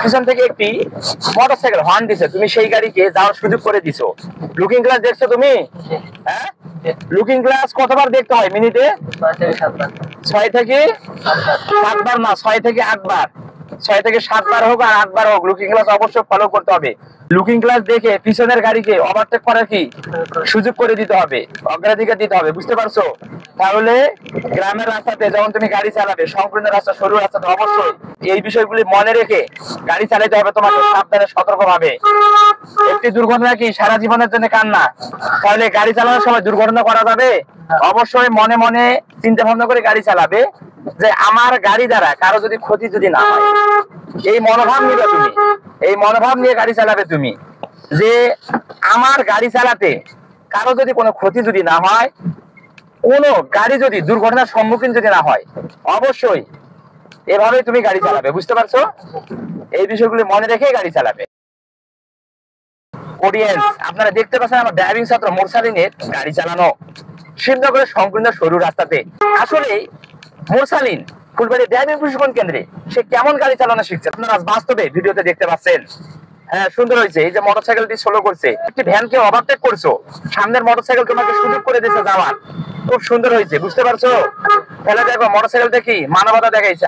পিছন থেকে একটি মোটরসাইকেল হর্ন দিছে, তুমি সেই গাড়িকে যাওয়ার সুযোগ করে দিছো। লুকিং গ্লাস দেখছো তুমি? হ্যাঁ, লুকিং গ্লাস কতবার দেখতে হয় মিনিটে? 6 থেকে 7 বার না, 6 থেকে 8 বার, 6 থেকে 7 বার হোক আর 8 বার হোক, লুকিং গ্লাস অবশ্যই ফলো করতে হবে। লুকিং গ্লাস দেখে পিছনের গাড়িকে ওভারটেক করার কি সুযোগ করে দিতে হবে, অগ্রাধিকার দিতে হবে, বুঝতে পারছো? তাহলে গ্রামের রাস্তাতে যখন তুমি গাড়ি চালাবে, সংকীর্ণ রাস্তা, সরু রাস্তাতে অবশ্যই এই বিষয়গুলি মনে রেখে গাড়ি চালাতে হবে তোমাকে, সাবধানে, সতর্ক ভাবে। একটি দুর্ঘটনা কি সারা জীবনের জন্য কান্না? তাহলে গাড়ি চালানোর সময় দুর্ঘটনা করা যাবে? অবশ্যই মনে মনে চিন্তা ভাবনা করে গাড়ি চালাবে যে আমার গাড়ি দ্বারা কারো যদি ক্ষতি যদি না হয়, এই মনোভাব নিবে তুমি, এই মনোভাব নিয়ে গাড়ি চালাবে তুমি, যে আমার গাড়ি চালাতে কারো যদি কোনো ক্ষতি যদি না হয়, কোনো গাড়ি যদি দুর্ঘটনার সম্মুখীন যদি না হয়, অবশ্যই এভাবে তুমি গাড়ি চালাবে, বুঝতে পারছো? এই বিষয়গুলি মনে রেখে গাড়ি চালাবে। অডিয়েন্স, আপনারা দেখতে পাচ্ছেন আমার ড্রাইভিং ছাত্র মোরসালিনের গাড়ি চালানো শিবনগরের সংকীর্ণ সরু রাস্তাতে। আসলে মোরসালিন ফুলবাড়ি ড্রাইভিং প্রশিক্ষণ কেন্দ্রে সে কেমন গাড়ি চালানো শিখছে আপনারা বাস্তবে ভিডিওতে দেখতে পাচ্ছেন। হ্যাঁ, সুন্দর হয়েছে। এই যে মোটরসাইকেলটি স্লো করছে, একটি ভ্যানকে ওভারটেক করছো, সামনের মোটরসাইকেল তোমাকে সুযোগ করে দিয়েছে যাওয়ার, খুব সুন্দর হয়েছে, বুঝতে পারছো? তাহলে দেখো মোটরসাইকেলটা কি মানবতা দেখাইছে।